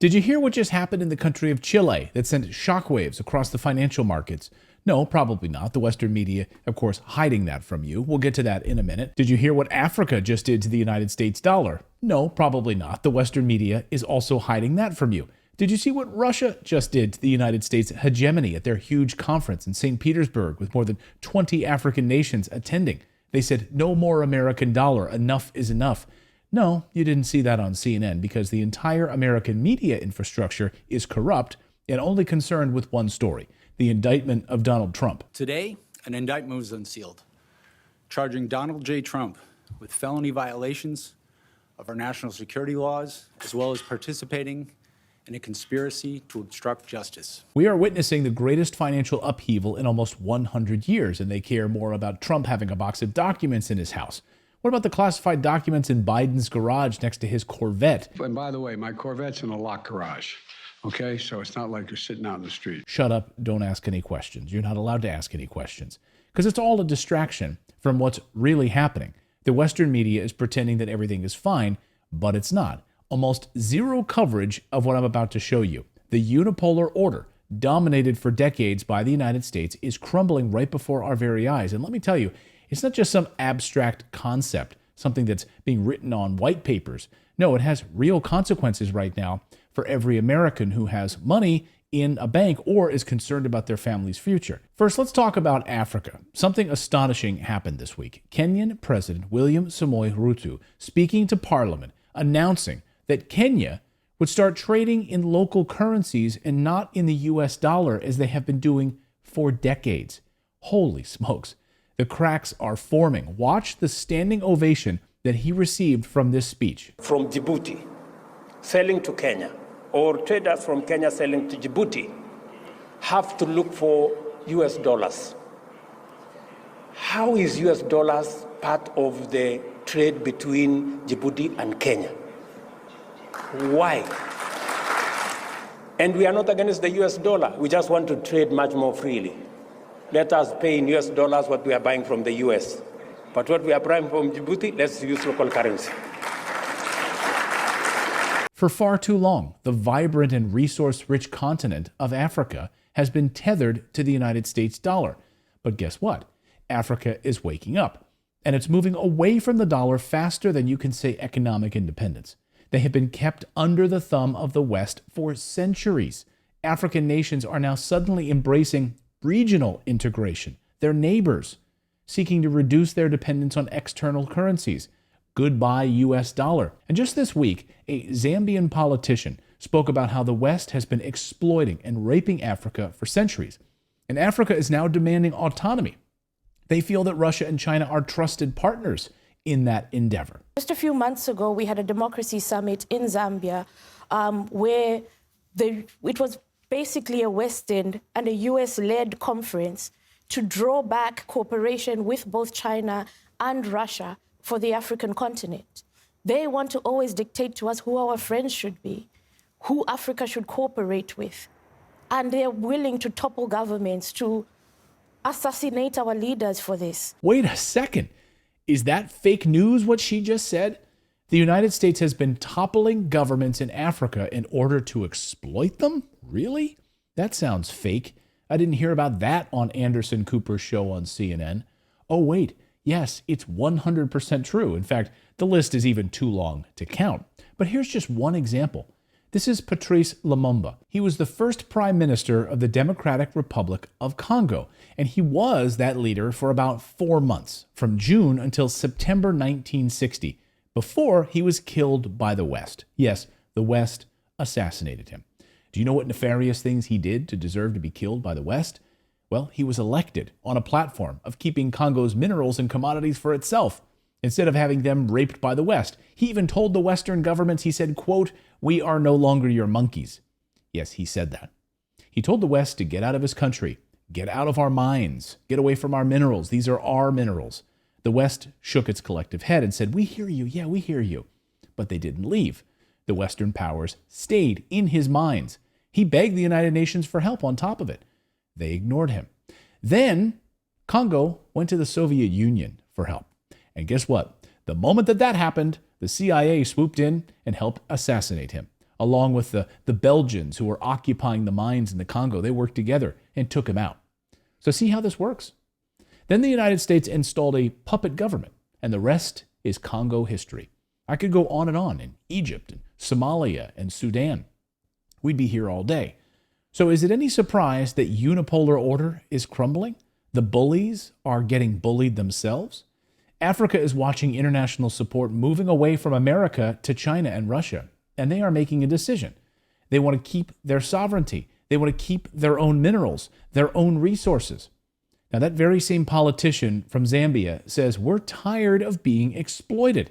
Did you hear what just happened in the country of Chile that sent shockwaves across the financial markets? No, probably not. The Western media, of course, hiding that from you. We'll get to that in a minute. Did you hear what Africa just did to the United States dollar? No, probably not. The Western media is also hiding that from you. Did you see what Russia just did to the United States hegemony at their huge conference in St. Petersburg with more than 20 African nations attending? They said, no more American dollar. Enough is enough. No, you didn't see that on CNN because the entire American media infrastructure is corrupt and only concerned with one story, the indictment of Donald Trump. Today, an indictment was unsealed, charging Donald J. Trump with felony violations of our national security laws, as well as participating in a conspiracy to obstruct justice. We are witnessing the greatest financial upheaval in almost 100 years, and they care more about Trump having a box of documents in his house. What about the classified documents in Biden's garage next to his Corvette? And by the way, my Corvette's in a locked garage, okay? So it's not like you're sitting out in the street. Shut up, don't ask any questions. You're not allowed to ask any questions because it's all a distraction from what's really happening. The Western media is pretending that everything is fine, but it's not. Almost zero coverage of what I'm about to show you. The unipolar order, dominated for decades by the United States, is crumbling right before our very eyes. And let me tell you, it's not just some abstract concept, something that's being written on white papers. No, it has real consequences right now for every American who has money in a bank or is concerned about their family's future. First, let's talk about Africa. Something astonishing happened this week. Kenyan President William Samoei Ruto speaking to Parliament, announcing that Kenya would start trading in local currencies and not in the US dollar as they have been doing for decades. Holy smokes. The cracks are forming. Watch the standing ovation that he received from this speech. From Djibouti, selling to Kenya, or traders from Kenya selling to Djibouti, have to look for US dollars. How is US dollars part of the trade between Djibouti and Kenya? Why? And we are not against the US dollar. We just want to trade much more freely. Let us pay in US dollars what we are buying from the US. But what we are buying from Djibouti, let's use local currency. For far too long, the vibrant and resource-rich continent of Africa has been tethered to the United States dollar. But guess what? Africa is waking up, and it's moving away from the dollar faster than you can say economic independence. They have been kept under the thumb of the West for centuries. African nations are now suddenly embracing regional integration, their neighbors, seeking to reduce their dependence on external currencies. Goodbye US dollar. And just this week, a Zambian politician spoke about how the West has been exploiting and raping Africa for centuries. And Africa is now demanding autonomy. They feel that Russia and China are trusted partners in that endeavor. Just a few months ago, we had a democracy summit in Zambia where it was basically a Western and a US-led conference to draw back cooperation with both China and Russia for the African continent. They want to always dictate to us who our friends should be, who Africa should cooperate with. And they're willing to topple governments, to assassinate our leaders for this. Wait a second. Is that fake news, what she just said? The United States has been toppling governments in Africa in order to exploit them? Really? That sounds fake. I didn't hear about that on Anderson Cooper's show on CNN. Oh, wait. Yes, it's 100% true. In fact, the list is even too long to count. But here's just one example. This is Patrice Lumumba. He was the first prime minister of the Democratic Republic of Congo, and he was that leader for about 4 months, from June until September 1960, before he was killed by the West. Yes, the West assassinated him. Do you know what nefarious things he did to deserve to be killed by the West? Well, he was elected on a platform of keeping Congo's minerals and commodities for itself, instead of having them raped by the West. He even told the Western governments, he said, quote, "We are no longer your monkeys." Yes, he said that. He told the West to get out of his country, get out of our mines, get away from our minerals. These are our minerals. The West shook its collective head and said, "We hear you. Yeah, we hear you." But they didn't leave. The Western powers stayed in his mines. He begged the United Nations for help on top of it. They ignored him. Then Congo went to the Soviet Union for help. And guess what? The moment that happened, the CIA swooped in and helped assassinate him. along with the Belgians who were occupying the mines in the Congo. They worked together and took him out. So see how this works? Then the United States installed a puppet government, and the rest is Congo history. I could go on in Egypt and Somalia and Sudan. We'd be here all day. So is it any surprise that unipolar order is crumbling? The bullies are getting bullied themselves? Africa is watching international support moving away from America to China and Russia, and they are making a decision. They want to keep their sovereignty. They want to keep their own minerals, their own resources. Now, that very same politician from Zambia says, we're tired of being exploited.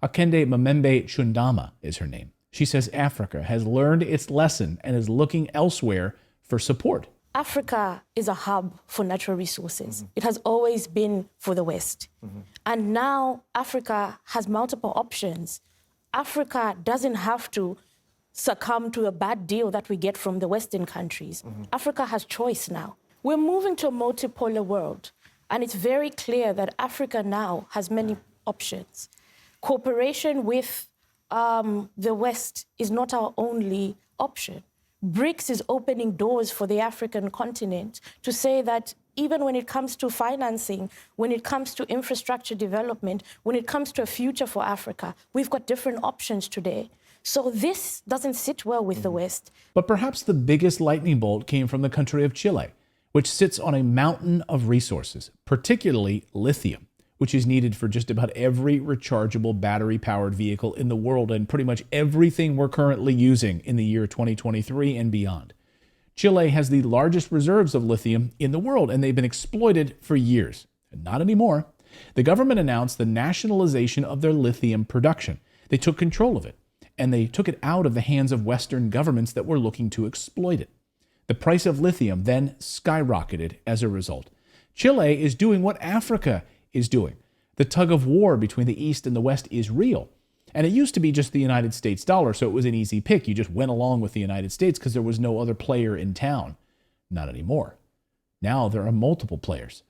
Akende Mamembe Chundama is her name. She says Africa has learned its lesson and is looking elsewhere for support. Africa is a hub for natural resources. It has always been for the West. And now Africa has multiple options. Africa doesn't have to succumb to a bad deal that we get from the Western countries. Africa has choice now. We're moving to a multipolar world, and it's very clear that Africa now has many options. Cooperation with the West is not our only option. BRICS is opening doors for the African continent to say that even when it comes to financing, when it comes to infrastructure development, when it comes to a future for Africa, we've got different options today. So this doesn't sit well with the West. But perhaps the biggest lightning bolt came from the country of Chile, which sits on a mountain of resources, particularly lithium, which is needed for just about every rechargeable battery-powered vehicle in the world and pretty much everything we're currently using in the year 2023 and beyond. Chile has the largest reserves of lithium in the world, and they've been exploited for years. Not anymore. The government announced the nationalization of their lithium production. They took control of it, and they took it out of the hands of Western governments that were looking to exploit it. The price of lithium then skyrocketed as a result. Chile is doing what Africa is doing. The tug of war between the East and the West is real. And it used to be just the United States dollar, so it was an easy pick. You just went along with the United States because there was no other player in town. Not anymore. Now there are multiple players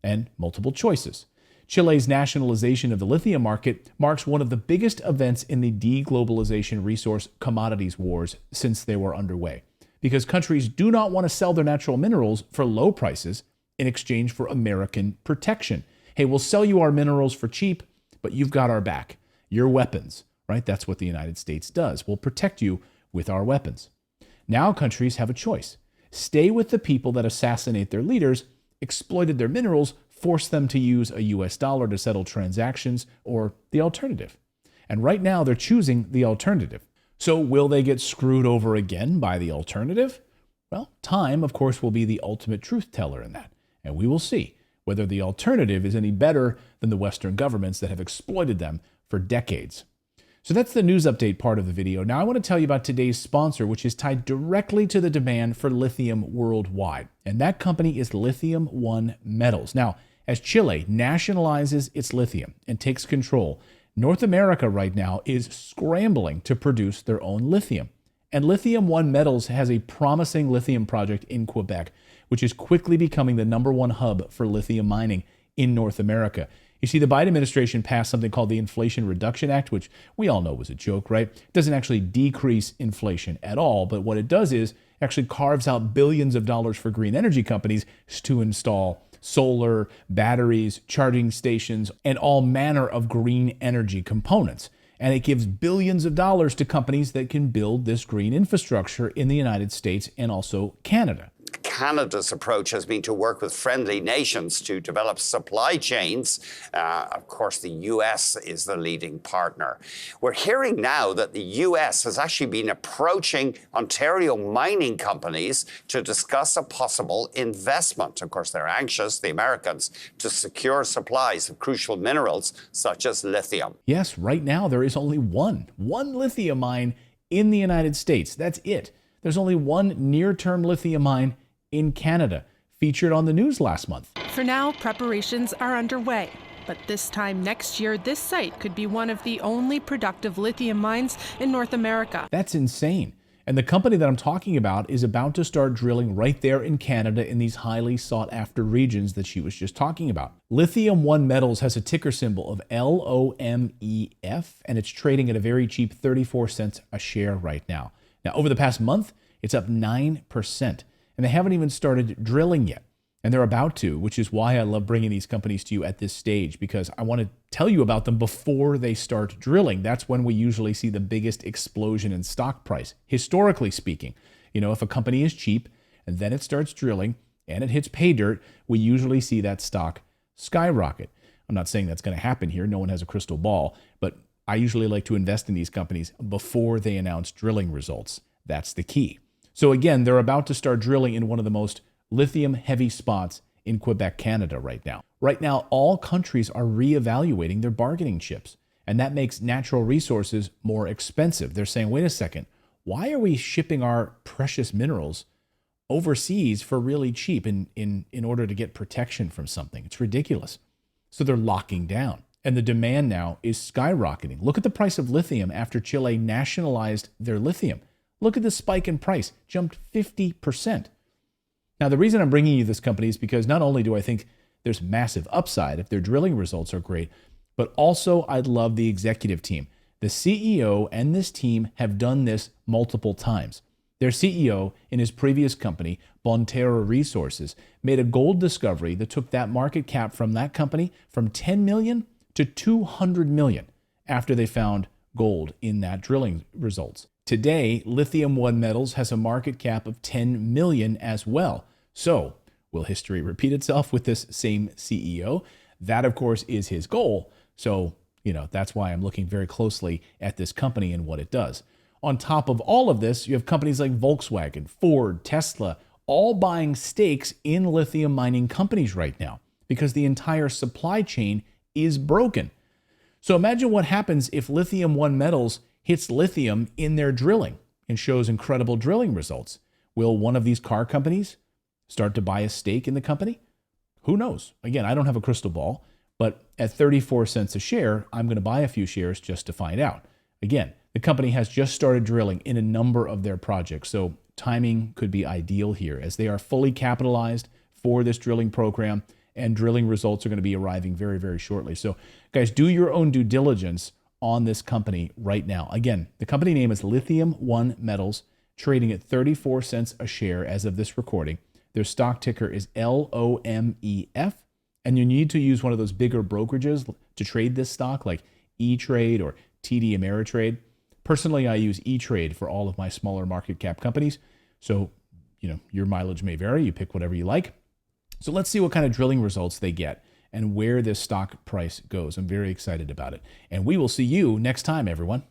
and multiple choices. Chile's nationalization of the lithium market marks one of the biggest events in the deglobalization resource commodities wars since they were underway, because countries do not want to sell their natural minerals for low prices in exchange for American protection. Hey, we'll sell you our minerals for cheap, but you've got our back. Your weapons, right? That's what the United States does. We'll protect you with our weapons. Now countries have a choice. Stay with the people that assassinate their leaders, exploited their minerals, force them to use a US dollar to settle transactions, or the alternative. And right now they're choosing the alternative. So will they get screwed over again by the alternative? Well, time, of course, will be the ultimate truth teller in that. And we will see whether the alternative is any better than the Western governments that have exploited them for decades. So that's the news update part of the video. Now I want to tell you about today's sponsor, which is tied directly to the demand for lithium worldwide. And that company is Lithium One Metals. Now, as Chile nationalizes its lithium and takes control, North America right now is scrambling to produce their own lithium. And Lithium One Metals has a promising lithium project in Quebec, which is quickly becoming the #1 hub for lithium mining in North America. You see, the Biden administration passed something called the Inflation Reduction Act, which we all know was a joke, right? It doesn't actually decrease inflation at all, but what it does is actually carves out billions of dollars for green energy companies to install solar, batteries, charging stations, and all manner of green energy components. And it gives billions of dollars to companies that can build this green infrastructure in the United States and also Canada. Canada's approach has been to work with friendly nations to develop supply chains. Of course, the U.S. is the leading partner. We're hearing now that the U.S. has actually been approaching Ontario mining companies to discuss a possible investment. Of course, they're anxious, the Americans, to secure supplies of crucial minerals such as lithium. Yes, right now there is only one lithium mine in the United States. That's it. There's only one near-term lithium mine in Canada, featured on the news last month. For now, preparations are underway. But this time next year, this site could be one of the only productive lithium mines in North America. That's insane. And the company that I'm talking about is about to start drilling right there in Canada in these highly sought-after regions that she was just talking about. Lithium One Metals has a ticker symbol of LOMEF, and it's trading at a very cheap 34 cents a share right now. Now, over the past month, it's up 9%, and they haven't even started drilling yet. And they're about to, which is why I love bringing these companies to you at this stage, because I want to tell you about them before they start drilling. That's when we usually see the biggest explosion in stock price, historically speaking. If a company is cheap and then it starts drilling and it hits pay dirt, we usually see that stock skyrocket. I'm not saying that's going to happen here. No one has a crystal ball, but I usually like to invest in these companies before they announce drilling results. That's the key. So again, they're about to start drilling in one of the most lithium-heavy spots in Quebec, Canada right now. Right now, all countries are reevaluating their bargaining chips, and that makes natural resources more expensive. They're saying, wait a second, why are we shipping our precious minerals overseas for really cheap in order to get protection from something? It's ridiculous. So they're locking down, and the demand now is skyrocketing. Look at the price of lithium after Chile nationalized their lithium. Look at the spike in price, jumped 50%. Now, the reason I'm bringing you this company is because not only do I think there's massive upside if their drilling results are great, but also I love the executive team. The CEO and this team have done this multiple times. Their CEO in his previous company, Bonterra Resources, made a gold discovery that took that market cap from that company from 10 million to 200 million after they found gold in that drilling results. Today, Lithium One Metals has a market cap of 10 million as well. So, will history repeat itself with this same CEO? That, of course, is his goal. So, that's why I'm looking very closely at this company and what it does. On top of all of this, you have companies like Volkswagen, Ford, Tesla, all buying stakes in lithium mining companies right now because the entire supply chain is broken. So imagine what happens if Lithium One Metals hits lithium in their drilling and shows incredible drilling results. Will one of these car companies start to buy a stake in the company? Who knows? Again, I don't have a crystal ball, but at 34 cents a share, I'm going to buy a few shares just to find out. Again, the company has just started drilling in a number of their projects, so timing could be ideal here as they are fully capitalized for this drilling program, and drilling results are going to be arriving very, very shortly. So guys, do your own due diligence on this company right now. Again, the company name is Lithium One Metals, trading at 34 cents a share as of this recording. Their stock ticker is LOMEF, and you need to use one of those bigger brokerages to trade this stock like E-Trade or TD Ameritrade. Personally, I use E-Trade for all of my smaller market cap companies. So, your mileage may vary. You pick whatever you like. So let's see what kind of drilling results they get and where this stock price goes. I'm very excited about it. And we will see you next time, everyone.